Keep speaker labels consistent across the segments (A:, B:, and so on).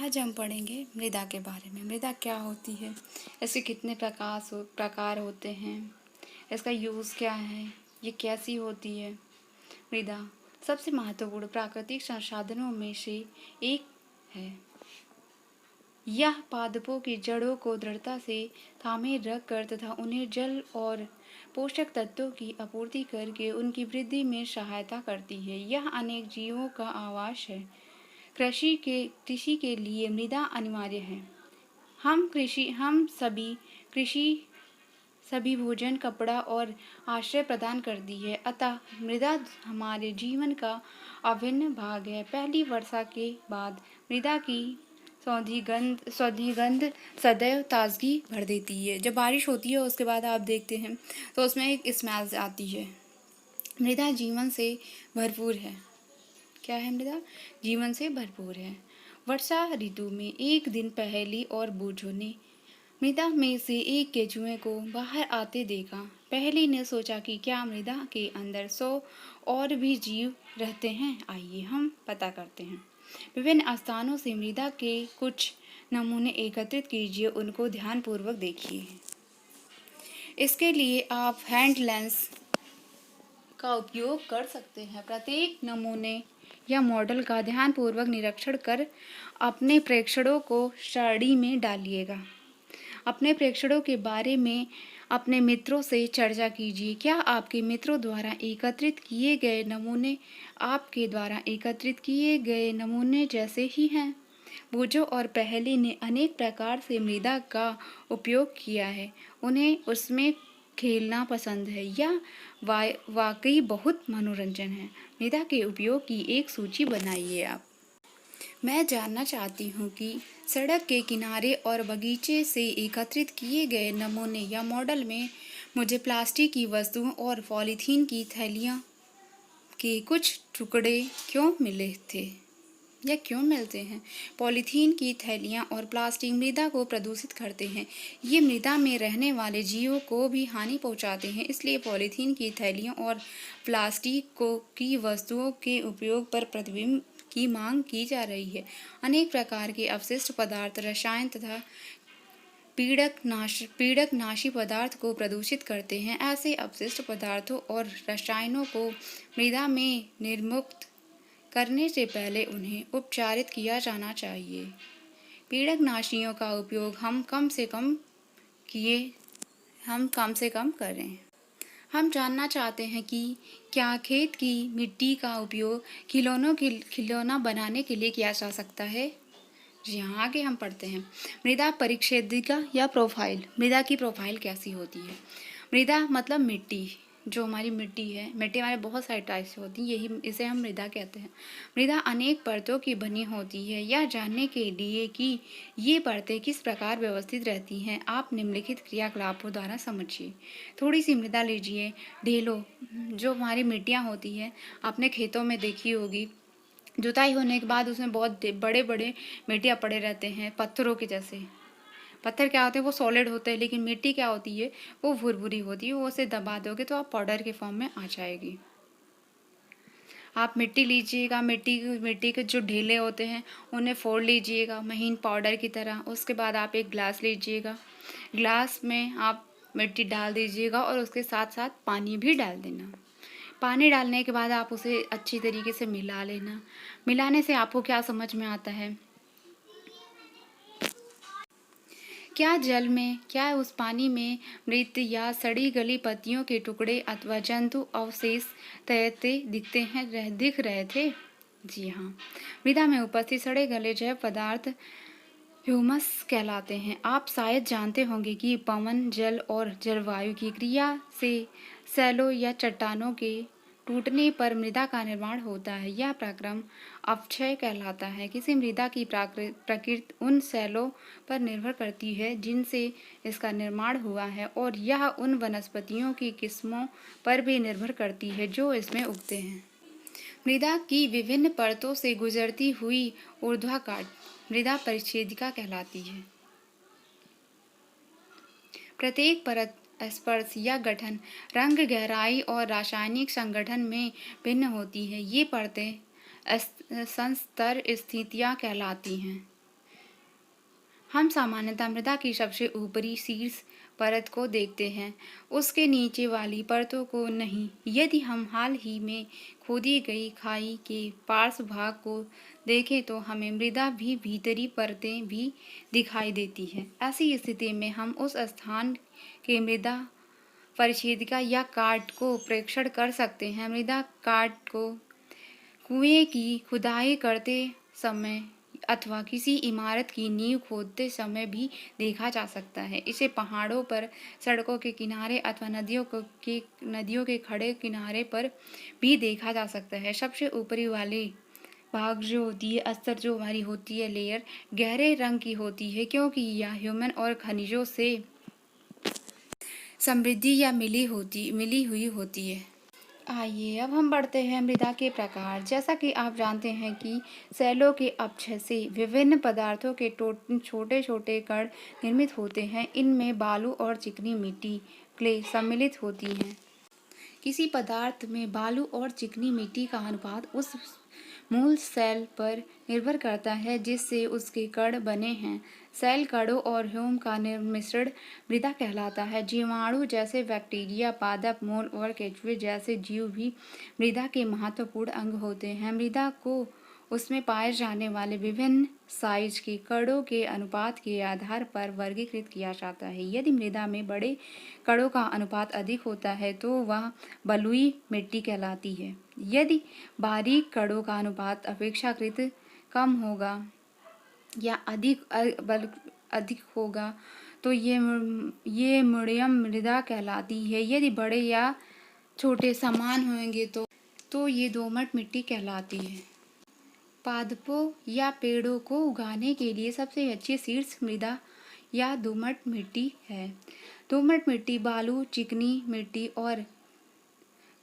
A: आज हम पढ़ेंगे मृदा के बारे में। मृदा क्या होती है, इसके कितने प्रकार होते हैं, इसका यूज़ क्या है, ये कैसी होती है। मृदा सबसे महत्वपूर्ण प्राकृतिक संसाधनों में से एक है। यह पादपों की जड़ों को दृढ़ता से थामे रखकर तथा उन्हें जल और पोषक तत्वों की आपूर्ति करके उनकी वृद्धि में सहायता करती है। यह अनेक जीवों का आवास है। कृषि के लिए मृदा अनिवार्य है। हम सभी भोजन, कपड़ा और आश्रय प्रदान करती है। अतः मृदा हमारे जीवन का अभिन्न भाग है। पहली वर्षा के बाद मृदा की सौंधी गंध सदैव ताजगी भर देती है। जब बारिश होती है उसके बाद आप देखते हैं तो उसमें एक स्मेल आती है। मृदा जीवन से भरपूर है। क्या है मृदा? जीवन से भरपूर है। वर्षा ऋतु में एक दिन पहली और बूढ़ों ने मृदा में से एक केंचुए को बाहर आते देखा। पहली ने सोचा कि क्या मृदा के अंदर 100 और भी जीव रहते हैं। आइए हम पता करते हैं। विभिन्न स्थानों से मृदा के कुछ नमूने एकत्रित कीजिए, उनको ध्यानपूर्वक देखिए। इसके लिए आप हैंड लेंस का उपयोग कर सकते हैं। प्रत्येक नमूने या मॉडल का ध्यानपूर्वक निरीक्षण कर अपने प्रेक्षणों को सारणी में डालिएगा। अपने प्रेक्षणों के बारे में अपने मित्रों से चर्चा कीजिए। क्या आपके मित्रों द्वारा एकत्रित किए गए नमूने आपके द्वारा एकत्रित किए गए नमूने जैसे ही हैं? बूझो और पहली ने अनेक प्रकार से मृदा का उपयोग किया है। उन्हें उसमें खेलना पसंद है। यह वाकई बहुत मनोरंजन है। मृदा के उपयोग की एक सूची बनाइए आप। मैं जानना चाहती हूँ कि सड़क के किनारे और बगीचे से एकत्रित किए गए नमूने या मॉडल में मुझे प्लास्टिक की वस्तुओं और पॉलीथीन की थैलियाँ के कुछ टुकड़े क्यों मिले थे या क्यों मिलते हैं? पॉलीथीन की थैलियाँ और प्लास्टिक मृदा को प्रदूषित करते हैं। ये मृदा में रहने वाले जीवों को भी हानि पहुँचाते हैं। इसलिए पॉलीथीन की थैलियों और प्लास्टिक की वस्तुओं के उपयोग पर प्रतिबंध की मांग की जा रही है। अनेक प्रकार के अपशिष्ट पदार्थ, रसायन तथा पीड़कनाशी पदार्थ को प्रदूषित करते हैं। ऐसे अपशिष्ट पदार्थों और रसायनों को मृदा में निर्मुक्त करने से पहले उन्हें उपचारित किया जाना चाहिए। पीड़कनाशियों का उपयोग हम कम से कम करें। हम जानना चाहते हैं कि क्या खेत की मिट्टी का उपयोग खिलौना बनाने के लिए किया जा सकता है? जी हाँ, आगे हम पढ़ते हैं। मृदा परिच्छेदिका या प्रोफाइल। मृदा की प्रोफाइल कैसी होती है? मृदा मतलब मिट्टी। जो हमारी मिट्टी है, मिट्टी हमारे बहुत सारे टाइप से होती है, इसे हम मृदा कहते हैं। मृदा अनेक परतों की बनी होती है। यह जानने के लिए कि ये परतें किस प्रकार व्यवस्थित रहती हैं, आप निम्नलिखित क्रियाकलापों द्वारा समझिए। थोड़ी सी मृदा लीजिए, ढेलों, जो हमारी मिट्टियाँ होती है, आपने खेतों में देखी होगी। जुताई होने के बाद उसमें बहुत बड़े बड़े मिट्टियाँ पड़े रहते हैं, पत्थरों के जैसे। पत्थर क्या होते हैं? वो सॉलिड होते हैं, लेकिन मिट्टी क्या होती है? वो भुरभुरी होती है। वो उसे दबा दोगे तो आप पाउडर के फॉर्म में आ जाएगी। आप मिट्टी लीजिएगा, मिट्टी के जो ढेले होते हैं उन्हें फोड़ लीजिएगा महीन पाउडर की तरह। उसके बाद आप एक ग्लास लीजिएगा, ग्लास में आप मिट्टी डाल दीजिएगा और उसके साथ साथ पानी भी डाल देना। पानी डालने के बाद आप उसे अच्छी तरीके से मिला लेना। मिलाने से आपको क्या समझ में आता है? क्या उस पानी में मृत या सड़ी गली पत्तियों के टुकड़े अथवा जंतु अवशेष तैरते दिख रहे थे? जी हाँ। मृदा में उपस्थित सड़े गले जैव पदार्थ ह्यूमस कहलाते हैं। आप शायद जानते होंगे कि पवन, जल और जलवायु की क्रिया से सैलों या चट्टानों के टूटने पर मृदा का निर्माण होता है। यह प्रक्रम अपक्षय कहलाता है। किसी मृदा की प्रकृति उन सैलों पर निर्भर करती है जिनसे इसका निर्माण हुआ है, और यह उन वनस्पतियों की किस्मों पर भी निर्भर करती है जो इसमें उगते हैं। मृदा की विभिन्न परतों से गुजरती हुई ऊर्ध्वाधर मृदा परिच्छेदिका कहलाती है। प्रत्येक परत स्पर्श या गठन, रंग, गहराई और रासायनिक संगठन में भिन्न होती है। ये परतें संस्तर स्थितियाँ कहलाती हैं। हम सामान्यतः मृदा की सबसे ऊपरी शीर्ष परत को देखते हैं, उसके नीचे वाली परतों को नहीं। यदि हम हाल ही में खोदी गई खाई के पार्श्व भाग को देखें तो हमें मृदा भी भीतरी परतें भी दिखाई देती हैं। ऐसी स्थिति में हम उस स्थान के मृदा परिच्छेदिका या काट को प्रेक्षण कर सकते हैं। मृदा काट को कुएं की खुदाई करते समय अथवा किसी इमारत की नींव खोदते समय भी देखा जा सकता है। इसे पहाड़ों पर, सड़कों के किनारे अथवा नदियों के खड़े किनारे पर भी देखा जा सकता है। सबसे ऊपरी वाली भाग जो होती है, अस्तर जो हमारी होती है, लेयर गहरे रंग की होती है क्योंकि यह ह्यूमन और खनिजों से समृद्धि या मिली हुई होती है। आइए अब हम बढ़ते हैं मृदा के प्रकार। जैसा कि आप जानते हैं कि सेलों के अपक्षय से विभिन्न पदार्थों के छोटे छोटे कण निर्मित होते हैं। इनमें बालू और चिकनी मिट्टी क्ले सम्मिलित होती हैं। किसी पदार्थ में बालू और चिकनी मिट्टी का अनुपात उस मूल सेल पर निर्भर करता है जिससे उसके कण बने हैं। सेल कणों और ह्यूम का मिश्रण मृदा कहलाता है। जीवाणु जैसे बैक्टीरिया, पादप, मोल और केंचुए जैसे जीव भी मृदा के महत्वपूर्ण अंग होते हैं। मृदा को उसमें पाए जाने वाले विभिन्न साइज के कणों के अनुपात के आधार पर वर्गीकृत किया जाता है। यदि मृदा में बड़े कणों का अनुपात अधिक होता है तो वह बलुई मिट्टी कहलाती है। यदि बारीक कणों का अनुपात अपेक्षाकृत कम होगा या अधिक होगा तो ये मीडियम मृदा कहलाती है। यदि बड़े या छोटे समान होंगे तो ये दोमट मिट्टी कहलाती है। पादपों या पेड़ों को उगाने के लिए सबसे अच्छी शीर्ष मृदा या दोमट मिट्टी है। दोमट मिट्टी बालू, चिकनी मिट्टी और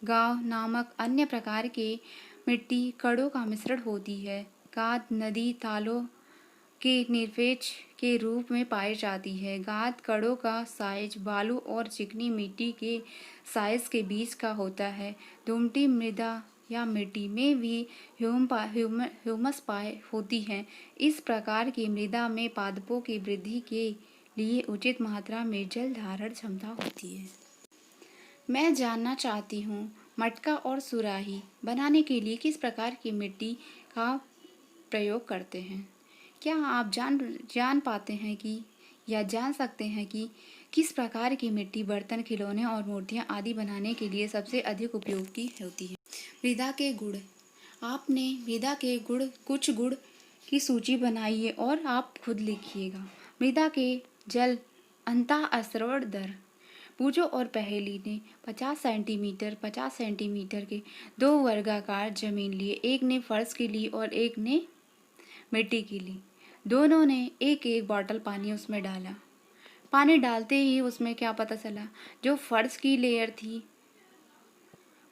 A: गांव नामक अन्य प्रकार के मिट्टी कणों का मिश्रण होती है। गाद नदी तालों के निरपेक्ष के रूप में पाई जाती है। गाद कणों का साइज बालू और चिकनी मिट्टी के साइज के बीच का होता है। दोमटी मृदा या मिट्टी में भी ह्यूमस पाए होती है। इस प्रकार की मृदा में पादपों की वृद्धि के लिए उचित मात्रा में जल धारण क्षमता होती है। मैं जानना चाहती हूँ मटका और सुराही बनाने के लिए किस प्रकार की मिट्टी का प्रयोग करते हैं। क्या आप जान पाते हैं कि या जान सकते हैं कि किस प्रकार की मिट्टी बर्तन, खिलौने और मूर्तियाँ आदि बनाने के लिए सबसे अधिक उपयोगी होती है। मृदा के गुण। आपने मृदा के कुछ गुण की सूची बनाई है और आप खुद लिखिएगा। मृदा के जल अंतःस्राव दर। पूजो और पहेली ने 50 सेंटीमीटर के 2 वर्गाकार जमीन लिए। एक ने फर्श की ली और एक ने मिट्टी की ली। दोनों ने एक एक बॉटल पानी उसमें डाला। पानी डालते ही उसमें क्या पता चला, जो फर्श की लेयर थी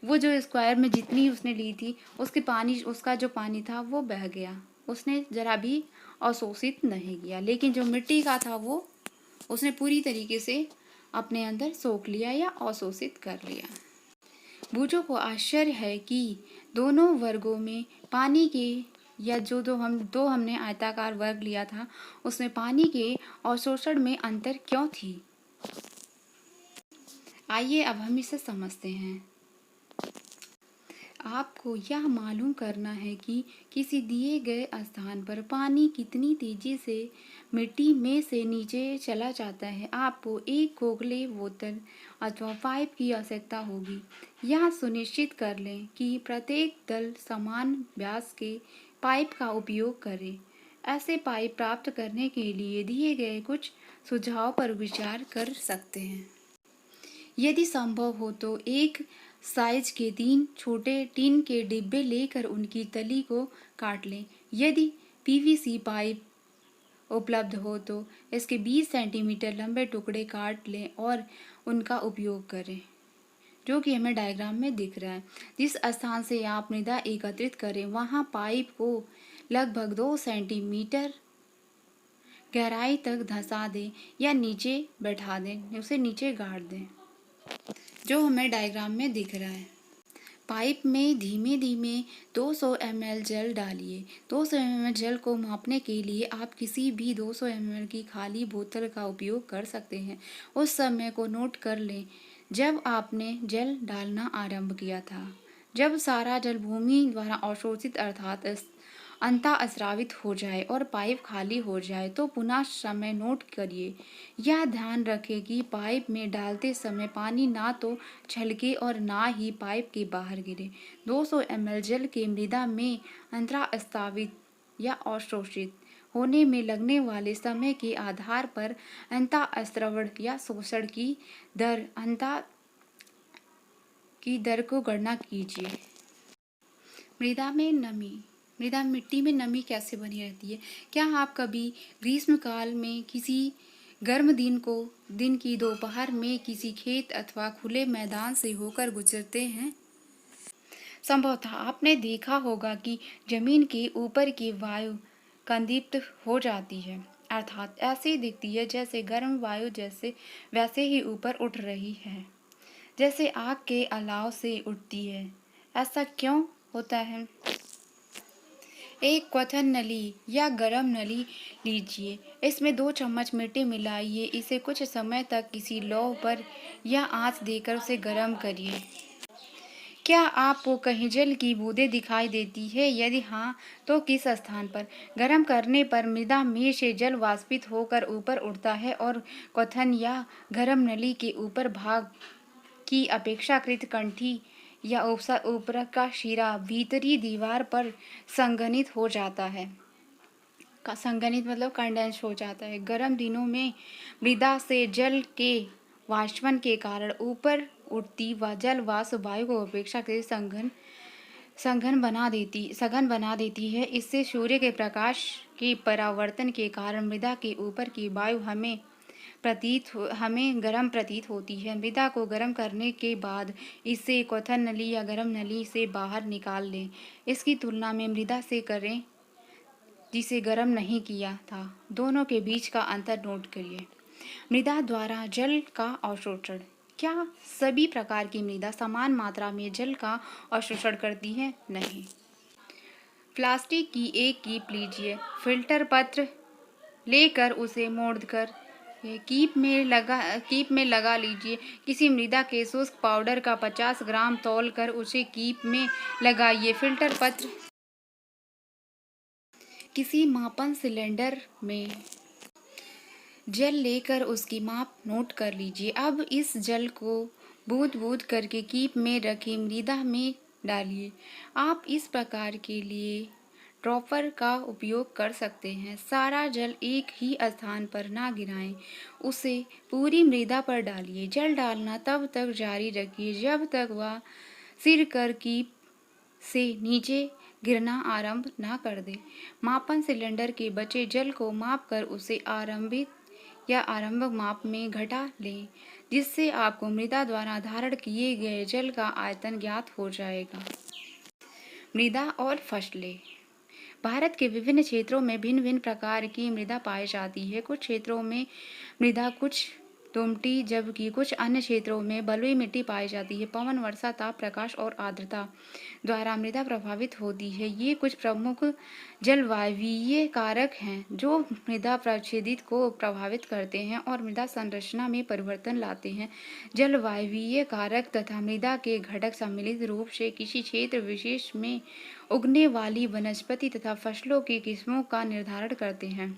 A: वो जो स्क्वायर में जितनी उसने ली थी उसका जो पानी था वो बह गया। उसने जरा भी अवशोषित नहीं किया। लेकिन जो मिट्टी का था वो उसने पूरी तरीके से अपने अंदर सोख लिया या अवशोषित कर लिया। बूझो को आश्चर्य है कि दोनों वर्गों में पानी के या दो हमने आयताकार वर्ग लिया था उसमें पानी के अवशोषण में अंतर क्यों थी। आइए अब हम इसे समझते हैं। आपको यह मालूम करना है कि किसी दिए गए स्थान पर पानी कितनी तेजी से मिट्टी में से नीचे चला जाता है। आपको एक खोखले बोतल अथवा पाइप की आवश्यकता होगी। यह सुनिश्चित कर लें कि प्रत्येक दल समान व्यास के पाइप का उपयोग करे। ऐसे पाइप प्राप्त करने के लिए दिए गए कुछ सुझाव पर विचार कर सकते हैं। यदि संभव हो तो एक साइज के 3 छोटे टीन के डिब्बे लेकर उनकी तली को काट लें। यदि पीवीसी पाइप उपलब्ध हो तो इसके 20 सेंटीमीटर लंबे टुकड़े काट लें और उनका उपयोग करें, जो कि हमें डायग्राम में दिख रहा है। जिस स्थान से आप मृदा एकत्रित करें वहां पाइप को लगभग 2 सेंटीमीटर गहराई तक धंसा दें या नीचे बैठा दें, उसे नीचे गाड़ दें, जो हमें डायग्राम में दिख रहा है। पाइप में धीमे धीमे 200 ml जल डालिए। 200 ml जल को मापने के लिए आप किसी भी 200 ml की खाली बोतल का उपयोग कर सकते हैं। उस समय को नोट कर लें जब आपने जल डालना आरंभ किया था। जब सारा जल भूमि द्वारा अवशोषित अर्थात अंतःस्रावित हो जाए और पाइप खाली हो जाए तो पुनः समय नोट करिए। यह ध्यान रखें कि पाइप में डालते समय पानी ना तो छलके और ना ही पाइप के बाहर गिरे। 200 ml जल के मृदा में अंतःस्रावित या अवशोषित होने में लगने वाले समय के आधार पर अंतःस्रवण या शोषण की दर को गणना कीजिए। मृदा मिट्टी में नमी कैसे बनी रहती है? क्या आप कभी ग्रीष्मकाल में किसी गर्म दिन की दोपहर में किसी खेत अथवा खुले मैदान से होकर गुजरते हैं? संभवतः आपने देखा होगा कि जमीन के ऊपर की वायु कंदिप्त हो जाती है, अर्थात ऐसी दिखती है जैसे गर्म वायु वैसे ही ऊपर उठ रही है, जैसे आग के अलाव से उठती है। ऐसा क्यों होता है? एक क्वथन नली या गरम नली लीजिए। इसमें 2 चम्मच मिट्टी मिलाइए। इसे कुछ समय तक किसी लौ पर या आंच देकर उसे गर्म करिए। क्या आपको कहीं जल की बूंदें दिखाई देती है? यदि हाँ, तो किस स्थान पर? गर्म करने पर मृदा में से जल वाष्पित होकर ऊपर उठता है और क्वथन या गरम नली के ऊपर भाग की अपेक्षाकृत कंठी या ऊपर का शिरा भीतरी दीवार पर संघनित हो जाता है। संघनित मतलब कंडेंस हो जाता है। गर्म दिनों में मृदा से जल के वाष्पन के कारण ऊपर उठती व जल वाष्प वायु को अपेक्षाकृत सघन बना देती है। इससे सूर्य के प्रकाश के परावर्तन के कारण मृदा के ऊपर की वायु हमें गर्म प्रतीत होती है। मृदा को गर्म करने के बाद इसे क्वथन नली या गर्म नली से बाहर निकाल लें। इसकी तुलना में मृदा से करें जिसे गर्म नहीं किया था। दोनों के बीच का अंतर नोट करिए। मृदा द्वारा जल का अवशोषण। क्या सभी प्रकार की मृदा समान मात्रा में जल का अवशोषण करती है? नहीं। प्लास्टिक की एक कीप लीजिए। फिल्टर पत्र लेकर उसे मोड़कर कीप में लगा लीजिए। किसी मृदा के शुष्क पाउडर का 50 ग्राम तौलकर उसे कीप में लगाइए। फिल्टर पत्र किसी मापन सिलेंडर में जल लेकर उसकी माप नोट कर लीजिए। अब इस जल को बूंद-बूंद करके कीप में रखी मृदा में डालिए। आप इस प्रकार के लिए ड्रॉपर का उपयोग कर सकते हैं। सारा जल एक ही स्थान पर ना गिराएं, उसे पूरी मृदा पर डालिए। जल डालना तब तक जारी रखिए जब तक वह सिर कर कीप से नीचे गिरना आरंभ ना कर दे। मापन सिलेंडर के बचे जल को मापकर उसे आरंभिक माप में घटा लें, जिससे आपको मृदा द्वारा धारण किए गए जल का आयतन ज्ञात हो जाएगा। मृदा और फसलें। भारत के विभिन्न क्षेत्रों में भिन्न भिन्न प्रकार की मृदा पाई जाती है। कुछ क्षेत्रों में मृदा कुछ दोमटी जबकि कुछ अन्य क्षेत्रों में बलुई मिट्टी पाई जाती है। पवन, वर्षा, ताप, प्रकाश और आर्द्रता द्वारा मृदा प्रभावित होती है। ये कुछ प्रमुख जलवायवीय कारक हैं जो मृदा प्रक्षेदित को प्रभावित करते हैं और मृदा संरचना में परिवर्तन लाते हैं। जलवायवीय कारक तथा मृदा के घटक सम्मिलित रूप से किसी क्षेत्र विशेष में उगने वाली वनस्पति तथा फसलों की किस्मों का निर्धारण करते हैं।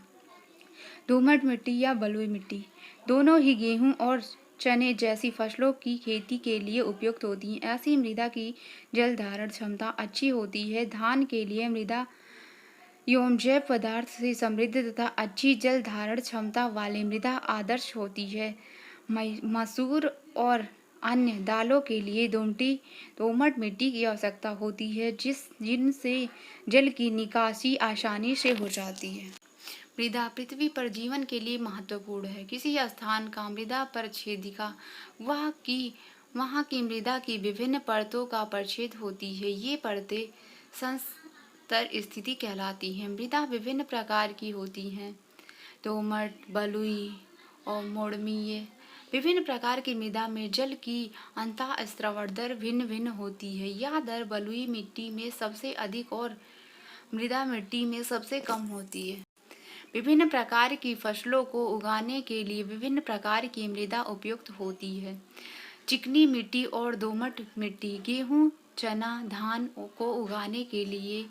A: दोमट मिट्टी या बलुई मिट्टी दोनों ही गेहूं और चने जैसी फसलों की खेती के लिए उपयुक्त होती हैं। ऐसी मृदा की जल धारण क्षमता अच्छी होती है। धान के लिए मृदा एवं जैव पदार्थ से समृद्ध तथा अच्छी जल धारण क्षमता वाली मृदा आदर्श होती है। मसूर और अन्य दालों के लिए दोमट मिट्टी की आवश्यकता होती है जिनसे जल की निकासी आसानी से हो जाती है। मृदा पृथ्वी पर जीवन के लिए महत्वपूर्ण है। किसी स्थान का मृदा परिच्छेदिका वहाँ की मृदा की विभिन्न परतों का परिच्छेद होती है। ये परतें संस्तर स्थिति कहलाती हैं। मृदा विभिन्न प्रकार की होती हैं। दोमट, बलुई और मोड़मीय विभिन्न प्रकार की मृदा में जल की अंतःस्रावण दर भिन्न भिन्न होती है। यह दर बलुई मिट्टी में सबसे अधिक और मृदा मिट्टी में सबसे कम होती है। विभिन्न प्रकार की फसलों को उगाने के लिए विभिन्न प्रकार की मृदा उपयुक्त होती है। चिकनी मिट्टी और दोमट मिट्टी गेहूँ, चना, धान को उगाने के लिए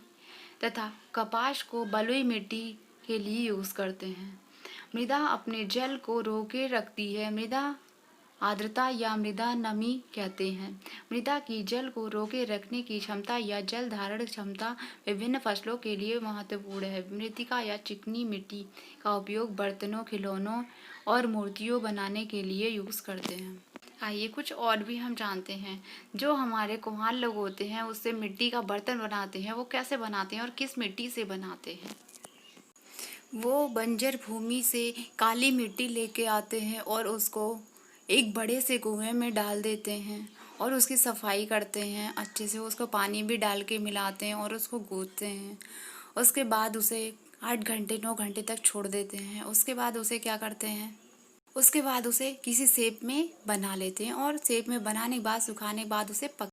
A: तथा कपास को बलुई मिट्टी के लिए यूज करते हैं। मृदा अपने जल को रोके रखती है। मृदा आर्द्रता या मृदा नमी कहते हैं। मृदा की जल को रोके रखने की क्षमता या जल धारण क्षमता विभिन्न फसलों के लिए महत्वपूर्ण है। मृत्तिका या चिकनी मिट्टी का उपयोग बर्तनों, खिलौनों और मूर्तियों बनाने के लिए यूज करते हैं। आइए कुछ और भी हम जानते हैं। जो हमारे कुम्हार लोग होते हैं उससे मिट्टी का बर्तन बनाते हैं, वो कैसे बनाते हैं और किस मिट्टी से बनाते हैं। वो बंजर भूमि से काली मिट्टी लेके आते हैं और उसको एक बड़े से कुएं में डाल देते हैं और उसकी सफाई करते हैं अच्छे से। उसको पानी भी डाल के मिलाते हैं और उसको गूंथते हैं। उसके बाद उसे 8 घंटे 9 घंटे तक छोड़ देते हैं। उसके बाद उसे क्या करते हैं, उसके बाद उसे किसी शेप में बना लेते हैं और शेप में बनाने के बाद सुखाने के बाद उसे